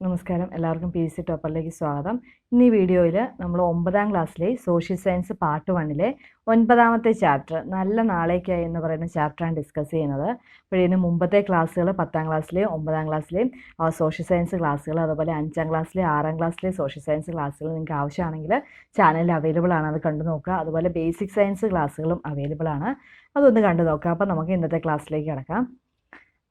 നമസ്കാരം, എല്ലാവർക്കും PSC ടോപ്പറിലേക്ക് സ്വാഗതം. ഇന്ന് ഈ വീഡിയോയിൽ നമ്മൾ 9ാം ക്ലാസ്സിലെ സോഷ്യൽ സയൻസ് പാർട്ട് 1-ലെ 9ാമത്തെ ചാപ്റ്റർ നല്ല നാളേക്കായി എന്ന് പറയുന്ന ചാപ്റ്ററാണ് ഡിസ്കസ് ചെയ്യുന്നത്. അപ്പോൾ ഇതിന് മുമ്പത്തെ ക്ലാസ്സുകൾ 10ാം ക്ലാസ്സിലെയും 9ാം ക്ലാസ്സിലെയും സോഷ്യൽ സയൻസ് ക്ലാസ്സുകൾ, അതുപോലെ 5ാം ക്ലാസ്സിലെ 6ാം ക്ലാസ്സിലെ സോഷ്യൽ സയൻസ് ക്ലാസ്സുകൾ നിങ്ങൾക്ക് ആവശ്യമാണെങ്കിൽ ചാനലിൽ അവൈലബിൾ ആണ്, അത് കണ്ടു നോക്കുക. അതുപോലെ ബേസിക് സയൻസ് ക്ലാസ്സുകളും അവൈലബിൾ ആണ്, അതൊന്ന് കണ്ടു നോക്കുക. അപ്പോൾ നമുക്ക് ഇന്നത്തെ ക്ലാസ്സിലേക്ക് കിടക്കാം.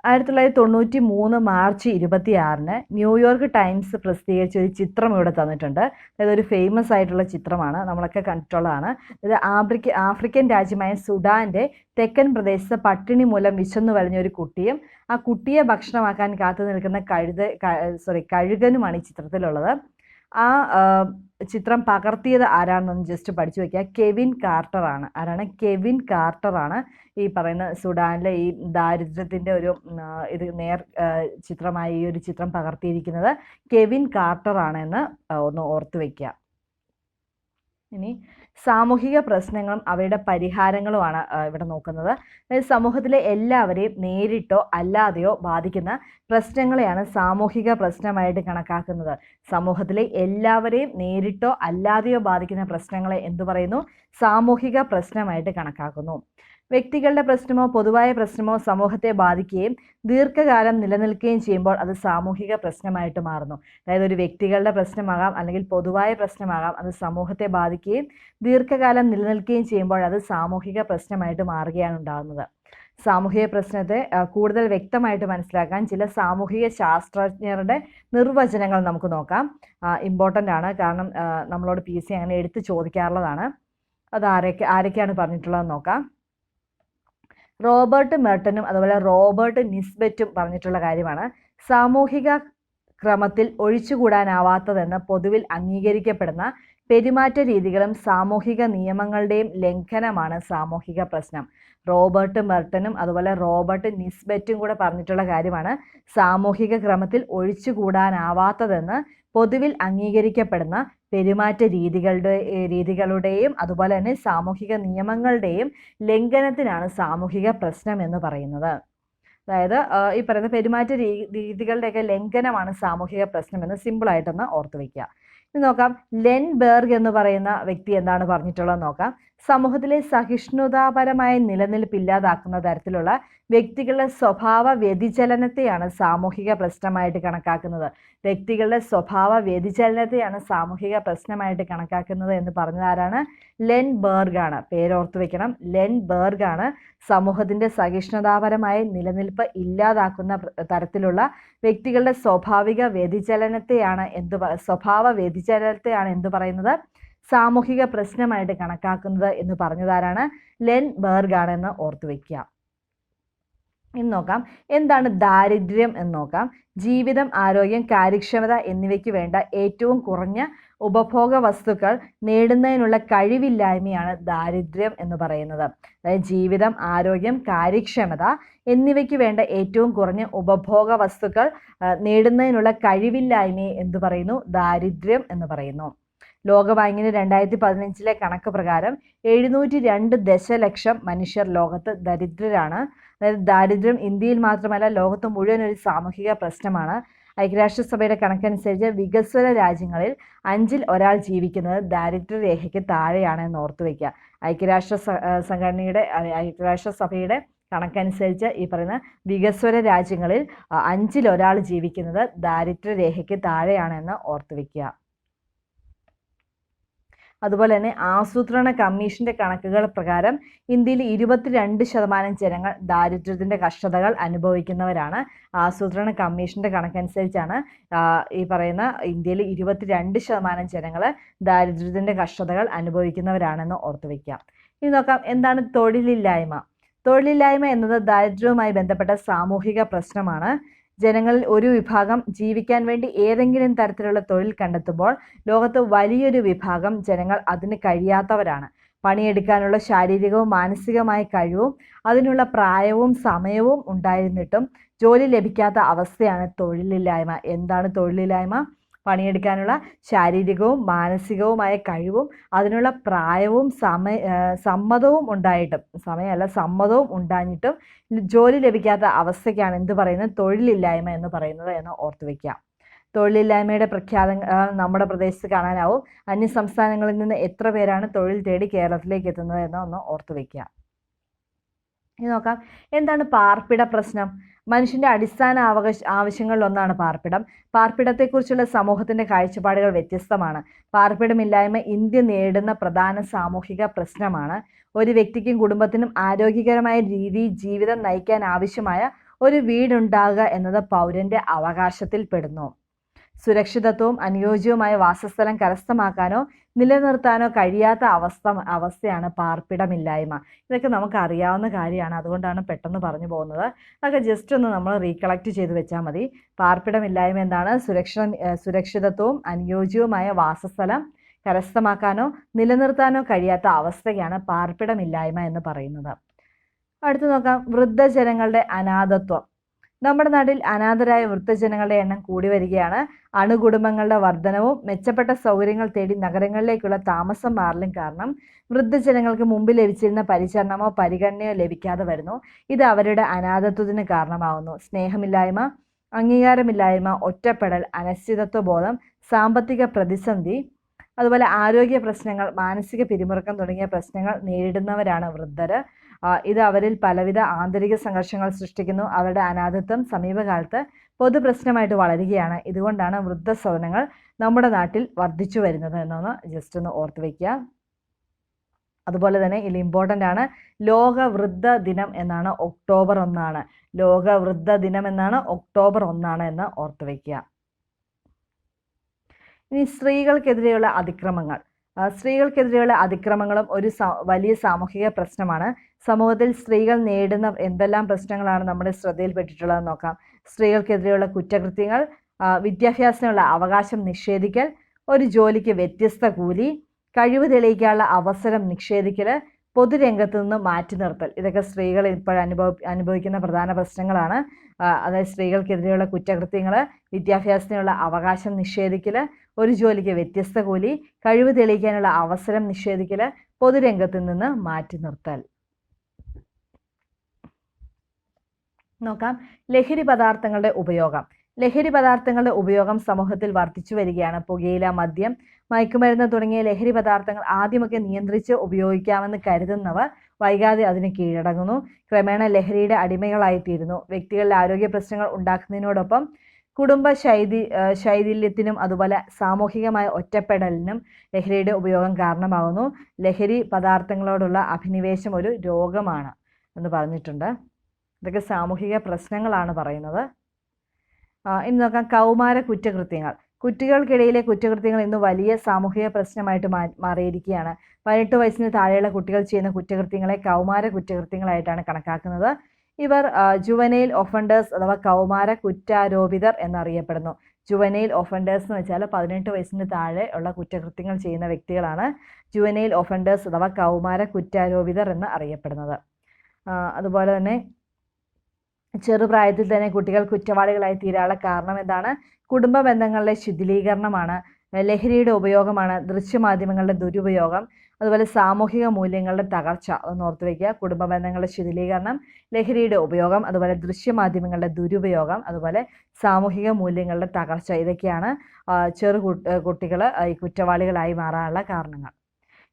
1993 മാർച്ച് 26-ന് ന്യൂയോർക്ക് ടൈംസ് പ്രസിദ്ധീകരിച്ച ഒരു ചിത്രം ഇവിടെ തന്നിട്ടുണ്ട്. അതായത് ഒരു ഫേമസ് ആയിട്ടുള്ള ചിത്രമാണ്, നമ്മളൊക്കെ കണ്ടിട്ടുള്ളതാണ്. അതായത് ആഫ്രിക്കൻ രാജ്യമായ സുഡാൻ്റെ തെക്കൻ പ്രദേശത്ത് പട്ടിണി മൂലം വിശന്നു വലഞ്ഞ ഒരു കുട്ടിയും ആ കുട്ടിയെ ഭക്ഷണമാക്കാൻ കാത്തു നിൽക്കുന്ന കഴുകനുമാണ് ഈ ചിത്രത്തിലുള്ളത്. ആ ചിത്രം പകർത്തിയത് ആരാണെന്ന് ജസ്റ്റ് പഠിച്ചു വയ്ക്കുക. കെവിൻ കാർട്ടറാണ്. ആരാണ്? കെവിൻ കാർട്ടറാണ് ഈ പറയുന്ന സുഡാനിലെ ഈ ദാരിദ്ര്യത്തിൻ്റെ ഒരു ചിത്രമായി ഈ ഒരു ചിത്രം പകർത്തിയിരിക്കുന്നത് കെവിൻ കാർട്ടറാണെന്ന് ഒന്ന് ഓർത്തു വയ്ക്കുക. ഇനി സാമൂഹിക പ്രശ്നങ്ങളും അവയുടെ പരിഹാരങ്ങളുമാണ് ഇവിടെ നോക്കുന്നത്. അതായത് സമൂഹത്തിലെ എല്ലാവരെയും നേരിട്ടോ അല്ലാതെയോ ബാധിക്കുന്ന പ്രശ്നങ്ങളെയാണ് സാമൂഹിക പ്രശ്നമായിട്ട് കണക്കാക്കുന്നത്. സമൂഹത്തിലെ എല്ലാവരെയും നേരിട്ടോ അല്ലാതെയോ ബാധിക്കുന്ന പ്രശ്നങ്ങളെ എന്തു പറയുന്നു? സാമൂഹിക പ്രശ്നമായിട്ട് കണക്കാക്കുന്നു. വ്യക്തികളുടെ പ്രശ്നമോ പൊതുവായ പ്രശ്നമോ സമൂഹത്തെ ബാധിക്കുകയും ദീർഘകാലം നിലനിൽക്കുകയും ചെയ്യുമ്പോൾ അത് സാമൂഹിക പ്രശ്നമായിട്ട് മാറുന്നു. അതായത് ഒരു വ്യക്തികളുടെ പ്രശ്നമാകാം, അല്ലെങ്കിൽ പൊതുവായ പ്രശ്നമാകാം, അത് സമൂഹത്തെ ബാധിക്കുകയും ദീർഘകാലം നിലനിൽക്കുകയും ചെയ്യുമ്പോൾ അത് സാമൂഹിക പ്രശ്നമായിട്ട് മാറുകയാണ് ഉണ്ടാകുന്നത്. സാമൂഹിക പ്രശ്നത്തെ കൂടുതൽ വ്യക്തമായിട്ട് മനസ്സിലാക്കാൻ ചില സാമൂഹിക ശാസ്ത്രജ്ഞരുടെ നിർവചനങ്ങൾ നമുക്ക് നോക്കാം. ഇമ്പോർട്ടൻ്റ് ആണ്, കാരണം നമ്മളോട് PSC അങ്ങനെ എടുത്ത് ചോദിക്കാറുള്ളതാണ്. അത് ആരൊക്കെയാണ് പറഞ്ഞിട്ടുള്ളതെന്ന് നോക്കാം. റോബർട്ട് മെർട്ടനും അതുപോലെ റോബർട്ട് നിസ്ബെറ്റും പറഞ്ഞിട്ടുള്ള കാര്യമാണ്, സാമൂഹിക ക്രമത്തിൽ ഒഴിച്ചുകൂടാനാവാത്തതെന്ന് പൊതുവിൽ അംഗീകരിക്കപ്പെടുന്ന പെരുമാറ്റ രീതികളും സാമൂഹിക നിയമങ്ങളുടെയും ലംഘനമാണ് സാമൂഹിക പ്രശ്നം. റോബർട്ട് മെർട്ടനും അതുപോലെ റോബർട്ട് നിസ്ബെറ്റും കൂടെ പറഞ്ഞിട്ടുള്ള കാര്യമാണ്, സാമൂഹിക ക്രമത്തിൽ ഒഴിച്ചുകൂടാനാവാത്തതെന്ന് പൊതുവിൽ അംഗീകരിക്കപ്പെടുന്ന പെരുമാറ്റ രീതികളുടെയും അതുപോലെ തന്നെ സാമൂഹിക നിയമങ്ങളുടെയും ലംഘനത്തിനാണ് സാമൂഹിക പ്രശ്നം എന്ന് പറയുന്നത്. അതായത് ഈ പറയുന്ന പെരുമാറ്റ രീതികളുടെയൊക്കെ ലംഘനമാണ് സാമൂഹിക പ്രശ്നം എന്ന് സിമ്പിളായിട്ടൊന്ന് ഓർത്തു വയ്ക്കുക. ഇനി നോക്കാം, ലെൻബെർഗ് എന്ന് പറയുന്ന വ്യക്തി എന്താണ് പറഞ്ഞിട്ടുള്ളത് നോക്കാം. സമൂഹത്തിലെ സഹിഷ്ണുതാപരമായ നിലനിൽപ്പ് ഇല്ലാതാക്കുന്ന തരത്തിലുള്ള വ്യക്തികളുടെ സ്വഭാവ വ്യതിചലനത്തെയാണ് സാമൂഹിക പ്രശ്നമായിട്ട് കണക്കാക്കുന്നത്. വ്യക്തികളുടെ സ്വഭാവ വ്യതിചലനത്തെയാണ് സാമൂഹിക പ്രശ്നമായിട്ട് കണക്കാക്കുന്നത് എന്ന് പറഞ്ഞതാരാണ്? ലെൻബെർഗ് ആണ്. പേരോർത്തു വെക്കണം, ലെൻബെർഗ് ആണ്. സമൂഹത്തിൻ്റെ സഹിഷ്ണുതാപരമായ നിലനിൽപ്പ് ഇല്ലാതാക്കുന്ന തരത്തിലുള്ള വ്യക്തികളുടെ സ്വഭാവ വ്യതിചലനത്തെയാണ് എന്ത് പറയുന്നത്? സാമൂഹിക പ്രശ്നമായിട്ട് കണക്കാക്കുന്നത് എന്ന് പറഞ്ഞതാരാണ്? ലെൻബെർഗ് ആണെന്ന് ഓർത്തു വയ്ക്കുക. ഇന്ന് നോക്കാം, എന്താണ് ദാരിദ്ര്യം എന്ന് നോക്കാം. ജീവിതം, ആരോഗ്യം, കാര്യക്ഷമത എന്നിവയ്ക്ക് വേണ്ട ഏറ്റവും കുറഞ്ഞ ഉപഭോഗ വസ്തുക്കൾ നേടുന്നതിനുള്ള കഴിവില്ലായ്മയാണ് ദാരിദ്ര്യം എന്ന് പറയുന്നത്. അതായത് ജീവിതം, ആരോഗ്യം, കാര്യക്ഷമത എന്നിവയ്ക്ക് വേണ്ട ഏറ്റവും കുറഞ്ഞ ഉപഭോഗ വസ്തുക്കൾ നേടുന്നതിനുള്ള കഴിവില്ലായ്മയെ എന്ത് പറയുന്നു? ദാരിദ്ര്യം എന്ന് പറയുന്നു. ലോകബാങ്കിന് 2015 കണക്ക് പ്രകാരം 702 ദശലക്ഷം മനുഷ്യർ ലോകത്ത് ദരിദ്രരാണ്. അതായത് ദാരിദ്ര്യം ഇന്ത്യയിൽ മാത്രമല്ല ലോകത്ത് മുഴുവൻ ഒരു സാമൂഹിക പ്രശ്നമാണ്. ഐക്യരാഷ്ട്രസഭയുടെ കണക്കനുസരിച്ച് വികസ്വര രാജ്യങ്ങളിൽ 5-ൽ ഒരാൾ ജീവിക്കുന്നത് ദാരിദ്ര്യരേഖയ്ക്ക് താഴെയാണ് എന്ന് ഓർത്തു വയ്ക്കുക. ഐക്യരാഷ്ട്രസഭയുടെ കണക്കനുസരിച്ച് ഈ പറയുന്ന വികസ്വര രാജ്യങ്ങളിൽ 5-ൽ ഒരാൾ ജീവിക്കുന്നത് ദാരിദ്ര്യരേഖയ്ക്ക് താഴെയാണെന്ന് ഓർത്തു വയ്ക്കുക. അതുപോലെ തന്നെ ആസൂത്രണ കമ്മീഷന്റെ കണക്കുകൾ പ്രകാരം ഇന്ത്യയിൽ 22% ജനങ്ങൾ ദാരിദ്ര്യത്തിൻ്റെ കഷ്ടതകൾ അനുഭവിക്കുന്നവരാണ്. ആസൂത്രണ കമ്മീഷന്റെ കണക്കനുസരിച്ചാണ് ഈ പറയുന്ന ഇന്ത്യയിൽ 22% ജനങ്ങൾ ദാരിദ്ര്യത്തിൻ്റെ കഷ്ടതകൾ അനുഭവിക്കുന്നവരാണെന്ന് ഓർത്തു വയ്ക്കാം. ഇനി നോക്കാം, എന്താണ് തൊഴിലില്ലായ്മ. തൊഴിലില്ലായ്മ എന്നത് ദാരിദ്ര്യവുമായി ബന്ധപ്പെട്ട സാമൂഹിക പ്രശ്നമാണ്. ജനങ്ങളിൽ ഒരു വിഭാഗം ജീവിക്കാൻ വേണ്ടി ഏതെങ്കിലും തരത്തിലുള്ള തൊഴിൽ കണ്ടെത്തുമ്പോൾ ലോകത്ത് വലിയൊരു വിഭാഗം ജനങ്ങൾ അതിന് കഴിയാത്തവരാണ്. പണിയെടുക്കാനുള്ള ശാരീരികവും മാനസികമായ കഴിവും അതിനുള്ള പ്രായവും സമയവും ഉണ്ടായിരുന്നിട്ടും ജോലി ലഭിക്കാത്ത അവസ്ഥയാണ് തൊഴിലില്ലായ്മ. എന്താണ് തൊഴിലില്ലായ്മ? പണിയെടുക്കാനുള്ള ശാരീരികവും മാനസികവുമായ കഴിവും അതിനുള്ള പ്രായവും സമ്മതവും ഉണ്ടായിട്ടും ജോലി ലഭിക്കാത്ത അവസ്ഥയ്ക്കാണ് എന്ത് പറയുന്നത്? തൊഴിലില്ലായ്മ എന്ന് പറയുന്നത് എന്ന് ഓർത്തു വയ്ക്കുക. തൊഴിലില്ലായ്മയുടെ പ്രഖ്യാപനം നമ്മുടെ പ്രദേശത്ത് കാണാനാവും. അന്യ സംസ്ഥാനങ്ങളിൽ നിന്ന് എത്ര പേരാണ് തൊഴിൽ തേടി കേരളത്തിലേക്ക് എത്തുന്നത് എന്ന് ഒന്ന് ഓർത്തു വയ്ക്കുക. ഇനി നോക്കാം, എന്താണ് പാർപ്പിട പ്രശ്നം? മനുഷ്യന്റെ അടിസ്ഥാന ആവശ്യങ്ങളിലൊന്നാണ് പാർപ്പിടം. പാർപ്പിടത്തെക്കുറിച്ചുള്ള സമൂഹത്തിന്റെ കാഴ്ചപ്പാടുകൾ വ്യത്യസ്തമാണ്. പാർപ്പിടമില്ലായ്മ ഇന്ത്യ നേരിടുന്ന പ്രധാന സാമൂഹിക പ്രശ്നമാണ്. ഒരു വ്യക്തിക്കും കുടുംബത്തിനും ആരോഗ്യകരമായ രീതിയിൽ ജീവിതം നയിക്കാൻ ആവശ്യമായ ഒരു വീടുണ്ടാകുക എന്നത് പൗരന്റെ അവകാശത്തിൽ പെടുന്നു. സുരക്ഷിതത്വവും അനുയോജ്യവുമായ വാസസ്ഥലം കരസ്ഥമാക്കാനോ നിലനിർത്താനോ കഴിയാത്ത അവസ്ഥയാണ് പാർപ്പിടമില്ലായ്മ. ഇതൊക്കെ നമുക്ക് അറിയാവുന്ന കാര്യമാണ്, അതുകൊണ്ടാണ് പെട്ടെന്ന് പറഞ്ഞു പോകുന്നത്. അതൊക്കെ ജസ്റ്റ് ഒന്ന് നമ്മൾ റീകളക്ട് ചെയ്ത് വെച്ചാൽ മതി. പാർപ്പിടമില്ലായ്മ എന്താണ്? സുരക്ഷിതത്വവും അനുയോജ്യവുമായ വാസസ്ഥലം കരസ്ഥമാക്കാനോ നിലനിർത്താനോ കഴിയാത്ത അവസ്ഥയാണ് പാർപ്പിടമില്ലായ്മ എന്ന് പറയുന്നത്. അടുത്ത് നോക്കാം, വൃദ്ധജനങ്ങളുടെ അനാഥത്വം. നമ്മുടെ നാട്ടിൽ അനാഥരായ വൃദ്ധജനങ്ങളുടെ എണ്ണം കൂടി വരികയാണ്. അണുകുടുംബങ്ങളുടെ വർധനവും മെച്ചപ്പെട്ട സൗകര്യങ്ങൾ തേടി നഗരങ്ങളിലേക്കുള്ള താമസം മാറലും കാരണം വൃദ്ധജനങ്ങൾക്ക് മുമ്പ് ലഭിച്ചിരുന്ന പരിചരണമോ പരിഗണനയോ ലഭിക്കാതെ വരുന്നു. ഇത് അവരുടെ അനാഥത്വത്തിന് കാരണമാകുന്നു. സ്നേഹമില്ലായ്മ, അംഗീകാരമില്ലായ്മ, ഒറ്റപ്പെടൽ, അനിശ്ചിതത്വ ബോധം, സാമ്പത്തിക പ്രതിസന്ധി, അതുപോലെ ആരോഗ്യ പ്രശ്നങ്ങൾ, മാനസിക പിരിമുറുക്കം തുടങ്ങിയ പ്രശ്നങ്ങൾ നേരിടുന്നവരാണ് വൃദ്ധർ. ഇത് അവരിൽ പലവിധ ആന്തരിക സംഘർഷങ്ങൾ സൃഷ്ടിക്കുന്നു. അവരുടെ അനാഥത്വം സമീപകാലത്ത് പൊതുപ്രശ്നമായിട്ട് വളരുകയാണ്. ഇതുകൊണ്ടാണ് വൃദ്ധസദനങ്ങൾ നമ്മുടെ നാട്ടിൽ വർദ്ധിച്ചു വരുന്നത് എന്നൊന്ന് ജസ്റ്റ് ഒന്ന് ഓർത്ത് വയ്ക്കുക. അതുപോലെ തന്നെ ഇതിൽ ഇമ്പോർട്ടൻ്റ് ആണ്, ലോക വൃദ്ധ ദിനം എന്നാണ് ഒക്ടോബർ 1. ലോക വൃദ്ധ ദിനം എന്നാണ് ഒക്ടോബർ 1 എന്ന് ഓർത്ത് വയ്ക്കുക. ഇനി സ്ത്രീകൾക്കെതിരെയുള്ള അതിക്രമങ്ങൾ. സ്ത്രീകൾക്കെതിരെയുള്ള അതിക്രമങ്ങളും ഒരു വലിയ സാമൂഹിക പ്രശ്നമാണ്. സമൂഹത്തിൽ സ്ത്രീകൾ നേരിടുന്ന എന്തെല്ലാം പ്രശ്നങ്ങളാണ് നമ്മുടെ ശ്രദ്ധയിൽപ്പെട്ടിട്ടുള്ളതെന്ന് നോക്കാം. സ്ത്രീകൾക്കെതിരെയുള്ള കുറ്റകൃത്യങ്ങൾ, വിദ്യാഭ്യാസത്തിനുള്ള അവകാശം നിഷേധിക്കൽ, ഒരു ജോലിക്ക് വ്യത്യസ്ത കൂലി, കഴിവ് തെളിയിക്കാനുള്ള അവസരം നിഷേധിക്കൽ, പൊതുരംഗത്ത് നിന്ന് മാറ്റി നിർത്തൽ. ഇതൊക്കെ സ്ത്രീകൾ ഇപ്പോൾ അനുഭവിക്കുന്ന പ്രധാന പ്രശ്നങ്ങളാണ്. അതായത് സ്ത്രീകൾക്കെതിരെയുള്ള കുറ്റകൃത്യങ്ങൾ, വിദ്യാഭ്യാസത്തിനുള്ള അവകാശം നിഷേധിക്കൽ, ഒരു ജോലിക്ക് വ്യത്യസ്ത കൂലി, കഴിവ് തെളിയിക്കാനുള്ള അവസരം നിഷേധിക്കൽ, പൊതുരംഗത്ത് നിന്ന് മാറ്റി നിർത്തൽ. നോക്കാം, ലഹരി പദാർത്ഥങ്ങളുടെ ഉപയോഗം. ലഹരി പദാർത്ഥങ്ങളുടെ ഉപയോഗം സമൂഹത്തിൽ വർദ്ധിച്ചു വരികയാണ്. പുകയില, മദ്യം, മയക്കുമരുന്ന് തുടങ്ങിയ ലഹരി പദാർത്ഥങ്ങൾ ആദ്യമൊക്കെ നിയന്ത്രിച്ച് ഉപയോഗിക്കാമെന്ന് കരുതുന്നവർ വൈകാതെ അതിന് കീഴടങ്ങുന്നു. ക്രമേണ ലഹരിയുടെ അടിമകളായിത്തീരുന്നു. വ്യക്തികളിലെ ആരോഗ്യ പ്രശ്നങ്ങൾ ഉണ്ടാക്കുന്നതിനോടൊപ്പം കുടുംബ ശൈഥില്യത്തിനും അതുപോലെ സാമൂഹികമായ ഒറ്റപ്പെടലിനും ലഹരിയുടെ ഉപയോഗം കാരണമാകുന്നു. ലഹരി പദാർത്ഥങ്ങളോടുള്ള അഭിനിവേശം ഒരു രോഗമാണ് എന്ന് പറഞ്ഞിട്ടുണ്ട്. ഇതൊക്കെ സാമൂഹിക പ്രശ്നങ്ങളാണ് പറയുന്നത്. ഇനി നോക്കാം, കൗമാര കുറ്റകൃത്യങ്ങൾ. കുട്ടികൾക്കിടയിലെ കുറ്റകൃത്യങ്ങൾ ഇന്ന് വലിയ സാമൂഹിക പ്രശ്നമായിട്ട് മാറിയിരിക്കുകയാണ്. 18 വയസ്സിന് താഴെയുള്ള കുട്ടികൾ ചെയ്യുന്ന കുറ്റകൃത്യങ്ങളെ കൗമാര കുറ്റകൃത്യങ്ങളായിട്ടാണ് കണക്കാക്കുന്നത്. ഇവർ ജുവനൈൽ ഒഫൻഡേഴ്സ് അഥവാ കൗമാര കുറ്റാരോപിതർ എന്നറിയപ്പെടുന്നു. ജുവനൈൽ ഒഫൻഡേഴ്സ് എന്ന് വെച്ചാൽ 18 വയസ്സിന് താഴെ ഉള്ള കുറ്റകൃത്യങ്ങൾ ചെയ്യുന്ന വ്യക്തികളാണ് ജുവനൈൽ ഒഫൻഡേഴ്സ് അഥവാ കൗമാര കുറ്റാരോപിതർ എന്ന് അറിയപ്പെടുന്നത്. അതുപോലെ തന്നെ ചെറുപ്രായത്തിൽ തന്നെ കുട്ടികൾ കുറ്റവാളികളായി തീരാനുള്ള കാരണം എന്താണ്? കുടുംബ ബന്ധങ്ങളുടെ ശിഥിലീകരണമാണ്, ലഹരിയുടെ ഉപയോഗമാണ്, ദൃശ്യമാധ്യമങ്ങളുടെ ദുരുപയോഗം, അതുപോലെ സാമൂഹിക മൂല്യങ്ങളുടെ തകർച്ച. അതൊന്ന് ഓർത്ത് വയ്ക്കുക. കുടുംബ ബന്ധങ്ങളുടെ ശിഥിലീകരണം, ലഹരിയുടെ ഉപയോഗം, അതുപോലെ ദൃശ്യമാധ്യമങ്ങളുടെ ദുരുപയോഗം, അതുപോലെ സാമൂഹിക മൂല്യങ്ങളുടെ തകർച്ച. ഇതൊക്കെയാണ് കുട്ടികൾ ഈ കുറ്റവാളികളായി മാറാനുള്ള കാരണങ്ങൾ.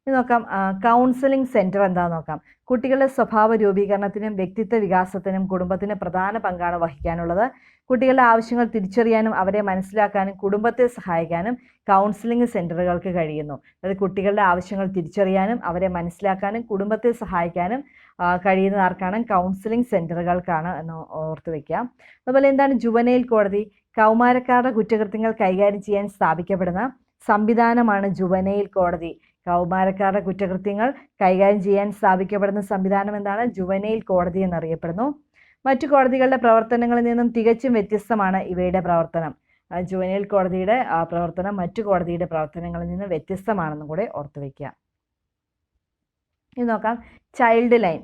ഇനി നോക്കാം, കൗൺസിലിംഗ് സെൻറ്റർ എന്താണെന്ന് നോക്കാം. കുട്ടികളുടെ സ്വഭാവ രൂപീകരണത്തിനും വ്യക്തിത്വ വികാസത്തിനും കുടുംബത്തിന് പ്രധാന പങ്കാണ് വഹിക്കാനുള്ളത്. കുട്ടികളുടെ ആവശ്യങ്ങൾ തിരിച്ചറിയാനും അവരെ മനസ്സിലാക്കാനും കുടുംബത്തെ സഹായിക്കാനും കൗൺസിലിംഗ് സെൻറ്ററുകൾക്ക് കഴിയുന്നു. അതായത് കുട്ടികളുടെ ആവശ്യങ്ങൾ തിരിച്ചറിയാനും അവരെ മനസ്സിലാക്കാനും കുടുംബത്തെ സഹായിക്കാനും കഴിയുന്ന ആർക്കാണ്? കൗൺസിലിംഗ് സെൻറ്ററുകൾക്കാണ് എന്ന് ഓർത്ത് വയ്ക്കാം. അതുപോലെ എന്താണ് ജുവനൈൽ കോടതി? കൗമാരക്കാരുടെ കുറ്റകൃത്യങ്ങൾ കൈകാര്യം ചെയ്യാൻ സ്ഥാപിക്കപ്പെടുന്ന സംവിധാനമാണ് ജുവനൈൽ കോടതി. കൗമാരക്കാരുടെ കുറ്റകൃത്യങ്ങൾ കൈകാര്യം ചെയ്യാൻ സ്ഥാപിക്കപ്പെടുന്ന സംവിധാനം എന്താണ്? ജുവനൈൽ കോടതി എന്നറിയപ്പെടുന്നു. മറ്റു കോടതികളുടെ പ്രവർത്തനങ്ങളിൽ നിന്നും തികച്ചും വ്യത്യസ്തമാണ് ഇവയുടെ പ്രവർത്തനം. ജുവനൈൽ കോടതിയുടെ പ്രവർത്തനം മറ്റു കോടതിയുടെ പ്രവർത്തനങ്ങളിൽ നിന്ന് വ്യത്യസ്തമാണെന്നും കൂടെ ഓർത്തു വയ്ക്കുക. ഇനി നോക്കാം, ചൈൽഡ് ലൈൻ.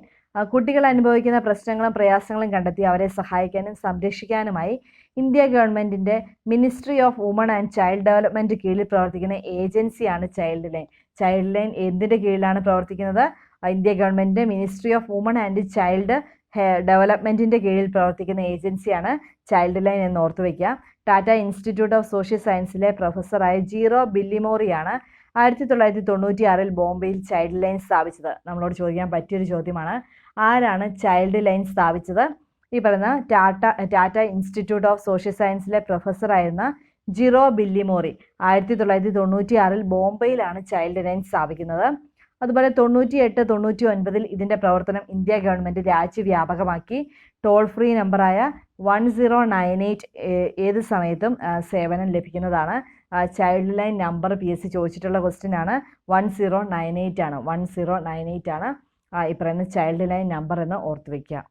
കുട്ടികൾ അനുഭവിക്കുന്ന പ്രശ്നങ്ങളും പ്രയാസങ്ങളും കണ്ടെത്തി അവരെ സഹായിക്കാനും സംരക്ഷിക്കാനുമായി ഇന്ത്യ ഗവൺമെൻറ്റിൻ്റെ ministry of women and child development കീഴിൽ പ്രവർത്തിക്കുന്ന ഏജൻസിയാണ് ചൈൽഡ് ലൈൻ. ചൈൽഡ് ലൈൻ എന്തിൻ്റെ കീഴിലാണ് പ്രവർത്തിക്കുന്നത്? India government ministry of women and child ഡെവലപ്മെൻറ്റിൻ്റെ കീഴിൽ പ്രവർത്തിക്കുന്ന ഏജൻസിയാണ് ചൈൽഡ് ലൈൻ എന്ന് ഓർത്തു വയ്ക്കുക. ടാറ്റ ഇൻസ്റ്റിറ്റ്യൂട്ട് ഓഫ് സോഷ്യൽ സയൻസിലെ പ്രൊഫസറായ ജീറോ ബില്ലിമോറിയാണ് 1996 ബോംബെയിൽ ചൈൽഡ് ലൈൻ സ്ഥാപിച്ചത്. നമ്മളോട് ചോദിക്കാൻ പറ്റിയൊരു ചോദ്യമാണ്. ആരാണ് ചൈൽഡ് ലൈൻ സ്ഥാപിച്ചത്? ഈ പറയുന്ന ടാറ്റ ഇൻസ്റ്റിറ്റ്യൂട്ട് ഓഫ് സോഷ്യൽ സയൻസിലെ പ്രൊഫസറായിരുന്ന ജിറോ ബില്ലിമോറി 1996 ബോംബെയിലാണ് ചൈൽഡ് ലൈൻ സ്ഥാപിക്കുന്നത്. അതുപോലെ 98-99 ഇതിൻ്റെ പ്രവർത്തനം ഇന്ത്യ ഗവൺമെൻറ് രാജ്യവ്യാപകമാക്കി. ടോൾ ഫ്രീ നമ്പറായ 1098 ഏത് സമയത്തും സേവനം ലഭിക്കുന്നതാണ്. ചൈൽഡ് ലൈൻ നമ്പർ PSC ചോദിച്ചിട്ടുള്ള ക്വസ്റ്റ്യൻ ആണ്. 1098 ആണ്. 1098 ആണ് ഈ പറയുന്ന ചൈൽഡ് ലൈൻ നമ്പർ എന്ന് ഓർത്ത് വയ്ക്കുക.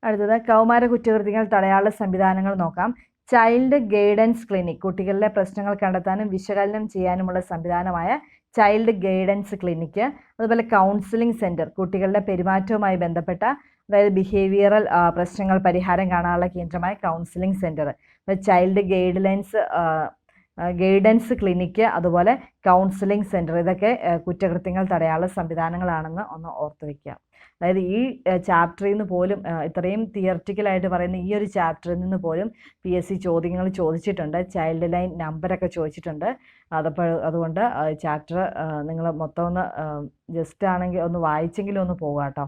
അടുത്തത് കൗമാര കുറ്റകൃത്യങ്ങൾ തടയാനുള്ള സംവിധാനങ്ങൾ നോക്കാം. ചൈൽഡ് ഗൈഡൻസ് ക്ലിനിക്, കുട്ടികളിലെ പ്രശ്നങ്ങൾ കണ്ടെത്താനും വിശകലനം ചെയ്യാനുമുള്ള സംവിധാനമായ ചൈൽഡ് ഗൈഡൻസ് ക്ലിനിക്ക്. അതുപോലെ കൗൺസിലിംഗ് സെൻറ്റർ, കുട്ടികളുടെ പെരുമാറ്റവുമായി ബന്ധപ്പെട്ട അതായത് ബിഹേവിയറൽ പ്രശ്നങ്ങൾ പരിഹാരം കാണാനുള്ള കേന്ദ്രമായ counselling centre. Child guidance clinic, അതുപോലെ കൗൺസിലിംഗ് സെൻറ്റർ, ഇതൊക്കെ കുറ്റകൃത്യങ്ങൾ തടയാനുള്ള സംവിധാനങ്ങളാണെന്ന് ഒന്ന് ഓർത്ത് വയ്ക്കുക. അതായത് ഈ ചാപ്റ്ററിൽ നിന്ന് പോലും ഇത്രയും തിയററ്റിക്കലായിട്ട് പറയുന്ന ഈ ഒരു ചാപ്റ്ററിൽ നിന്ന് പോലും PSC ചോദ്യങ്ങൾ ചോദിച്ചിട്ടുണ്ട്. ചൈൽഡ് ലൈൻ നമ്പറൊക്കെ ചോദിച്ചിട്ടുണ്ട്. അതുകൊണ്ട് ചാപ്റ്റർ നിങ്ങൾ മൊത്തം ഒന്ന് ജസ്റ്റ് ആണെങ്കിൽ ഒന്ന് വായിച്ചെങ്കിലും ഒന്ന് പോകുക കേട്ടോ.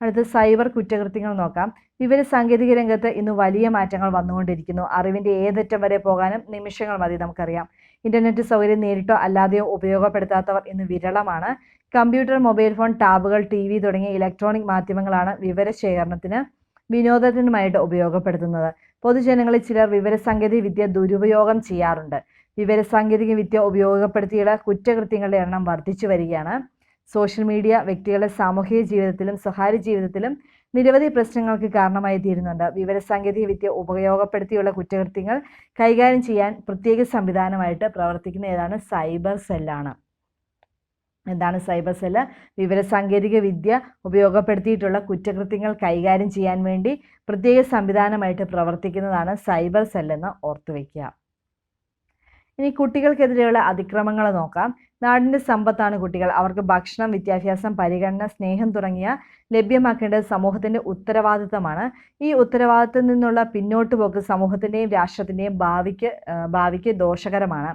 അടുത്ത് സൈബർ കുറ്റകൃത്യങ്ങൾ നോക്കാം. വിവരസാങ്കേതിക രംഗത്ത് ഇന്ന് വലിയ മാറ്റങ്ങൾ വന്നുകൊണ്ടിരിക്കുന്നു. അറിവിൻ്റെ ഏതറ്റം വരെ പോകാനും നിമിഷങ്ങൾ മതി. നമുക്കറിയാം, ഇൻ്റർനെറ്റ് സൗകര്യം നേരിട്ടോ അല്ലാതെയോ ഉപയോഗപ്പെടുത്താത്തവർ ഇന്ന് വിരളമാണ്. കമ്പ്യൂട്ടർ, മൊബൈൽ ഫോൺ, ടാബുകൾ, TV തുടങ്ങിയ ഇലക്ട്രോണിക് മാധ്യമങ്ങളാണ് വിവരശേഖരണത്തിന് വിനോദത്തിനുമായിട്ട് ഉപയോഗപ്പെടുത്തുന്നത്. പൊതുജനങ്ങളിൽ ചിലർ വിവരസാങ്കേതിക വിദ്യ ദുരുപയോഗം ചെയ്യാറുണ്ട്. വിവരസാങ്കേതിക വിദ്യ ഉപയോഗപ്പെടുത്തിയുള്ള കുറ്റകൃത്യങ്ങളുടെ എണ്ണം വർദ്ധിച്ചു വരികയാണ്. സോഷ്യൽ മീഡിയ വ്യക്തികളുടെ സാമൂഹിക ജീവിതത്തിലും സ്വകാര്യ ജീവിതത്തിലും നിരവധി പ്രശ്നങ്ങൾക്ക് കാരണമായി തീരുന്നുണ്ട്. വിവരസാങ്കേതിക വിദ്യ ഉപയോഗപ്പെടുത്തിയുള്ള കുറ്റകൃത്യങ്ങൾ കൈകാര്യം ചെയ്യാൻ പ്രത്യേക സംവിധാനമായിട്ട് പ്രവർത്തിക്കുന്ന ഏതാണ്? സൈബർ സെല്ലാണ്. എന്താണ് സൈബർ സെല്ല്? വിവരസാങ്കേതിക വിദ്യ ഉപയോഗപ്പെടുത്തിയിട്ടുള്ള കുറ്റകൃത്യങ്ങൾ കൈകാര്യം ചെയ്യാൻ വേണ്ടി പ്രത്യേക സംവിധാനമായിട്ട് പ്രവർത്തിക്കുന്നതാണ് സൈബർ സെല്ലെന്ന് ഓർത്തു വയ്ക്കുക. ഇനി കുട്ടികൾക്കെതിരെയുള്ള അതിക്രമങ്ങൾ നോക്കാം. നാടിൻ്റെ സമ്പത്താണ് കുട്ടികൾ. അവർക്ക് ഭക്ഷണം, വിദ്യാഭ്യാസം, പരിഗണന, സ്നേഹം തുടങ്ങിയ ലഭ്യമാക്കേണ്ടത് സമൂഹത്തിൻ്റെ ഉത്തരവാദിത്തമാണ്. ഈ ഉത്തരവാദിത്തത്തിൽ നിന്നുള്ള പിന്നോട്ടുപോക്ക് സമൂഹത്തിൻ്റെയും രാഷ്ട്രത്തിൻ്റെയും ഭാവിക്ക് ദോഷകരമാണ്.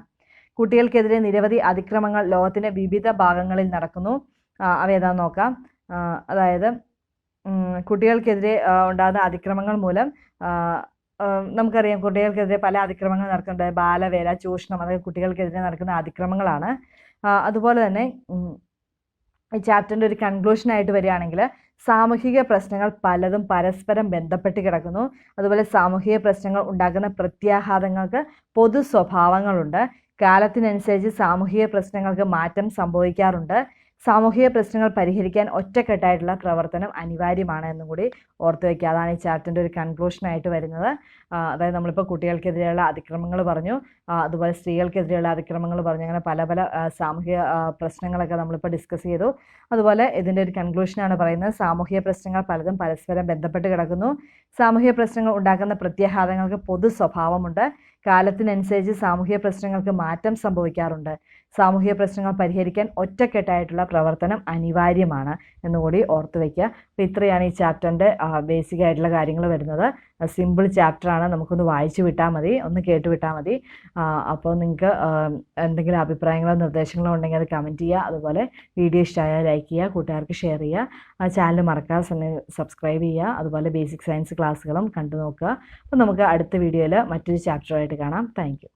കുട്ടികൾക്കെതിരെ നിരവധി അതിക്രമങ്ങൾ ലോകത്തിൻ്റെ വിവിധ ഭാഗങ്ങളിൽ നടക്കുന്നു. അവയേതാന്ന് നോക്കാം. അതായത് കുട്ടികൾക്കെതിരെ ഉണ്ടാകുന്ന അതിക്രമങ്ങൾ മൂലം നമുക്കറിയാം, കുട്ടികൾക്കെതിരെ പല അതിക്രമങ്ങൾ നടക്കുന്നുണ്ട്. ബാലവേല, ചൂഷണം, അതായത് കുട്ടികൾക്കെതിരെ നടക്കുന്ന അതിക്രമങ്ങളാണ്. അതുപോലെ തന്നെ ഈ ചാപ്റ്ററിൻ്റെ ഒരു കൺക്ലൂഷനായിട്ട് വരികയാണെങ്കിൽ സാമൂഹിക പ്രശ്നങ്ങൾ പലതും പരസ്പരം ബന്ധപ്പെട്ട് കിടക്കുന്നു. അതുപോലെ സാമൂഹിക പ്രശ്നങ്ങൾ ഉണ്ടാക്കുന്ന പ്രത്യാഘാതങ്ങൾക്ക് പൊതു സ്വഭാവങ്ങളുണ്ട്. കാലത്തിനനുസരിച്ച് സാമൂഹിക പ്രശ്നങ്ങൾക്ക് മാറ്റം സംഭവിക്കാറുണ്ട്. സാമൂഹിക പ്രശ്നങ്ങൾ പരിഹരിക്കാൻ ഒറ്റക്കെട്ടായിട്ടുള്ള പ്രവർത്തനം അനിവാര്യമാണ് എന്നും കൂടി ഓർത്തു വയ്ക്കുക. അതാണ് ഈ ചാപ്റ്ററിൻ്റെ ഒരു കൺക്ലൂഷനായിട്ട് വരുന്നത്. അതായത് നമ്മളിപ്പോൾ കുട്ടികൾക്കെതിരെയുള്ള അതിക്രമങ്ങൾ പറഞ്ഞു, അതുപോലെ സ്ത്രീകൾക്കെതിരെയുള്ള അതിക്രമങ്ങൾ പറഞ്ഞു, അങ്ങനെ പല പല സാമൂഹിക പ്രശ്നങ്ങളൊക്കെ നമ്മളിപ്പോൾ ഡിസ്കസ് ചെയ്തു. അതുപോലെ ഇതിൻ്റെ ഒരു കൺക്ലൂഷനാണ് പറയുന്നത്, സാമൂഹിക പ്രശ്നങ്ങൾ പലതും പരസ്പരം ബന്ധപ്പെട്ട് കിടക്കുന്നു. സാമൂഹിക പ്രശ്നങ്ങൾ ഉണ്ടാക്കുന്ന പ്രത്യാഘാതങ്ങൾക്ക് പൊതു സ്വഭാവമുണ്ട്. കാലത്തിനനുസരിച്ച് സാമൂഹിക പ്രശ്നങ്ങൾക്ക് മാറ്റം സംഭവിക്കാറുണ്ട്. സാമൂഹിക പ്രശ്നങ്ങൾ പരിഹരിക്കാൻ ഒറ്റക്കെട്ടായിട്ടുള്ള പ്രവർത്തനം അനിവാര്യമാണ് എന്നുകൂടി ഓർത്തു വയ്ക്കുക. അപ്പോൾ ഇത്രയാണ് ഈ ചാപ്റ്ററിൻ്റെ ബേസിക് ആയിട്ടുള്ള കാര്യങ്ങൾ വരുന്നത്. സിമ്പിൾ ചാപ്റ്ററാണ്, നമുക്കൊന്ന് വായിച്ചു വിട്ടാൽ മതി, ഒന്ന് കേട്ട് വിട്ടാൽ മതി. അപ്പോൾ നിങ്ങൾക്ക് എന്തെങ്കിലും അഭിപ്രായങ്ങളോ നിർദ്ദേശങ്ങളോ ഉണ്ടെങ്കിൽ അത് കമൻറ്റ് ചെയ്യുക. അതുപോലെ വീഡിയോ ഇഷ്ടമായാൽ ലൈക്ക് ചെയ്യുക, കൂട്ടുകാർക്ക് ഷെയർ ചെയ്യുക. ചാനൽ മറക്കാതെ സബ്സ്ക്രൈബ് ചെയ്യുക. അതുപോലെ ബേസിക് സയൻസ് ക്ലാസ്സുകളും കണ്ടു നോക്കുക. അപ്പോൾ നമുക്ക് അടുത്ത വീഡിയോയിൽ മറ്റൊരു ചാപ്റ്ററുമായിട്ട് കാണാം. Thank you.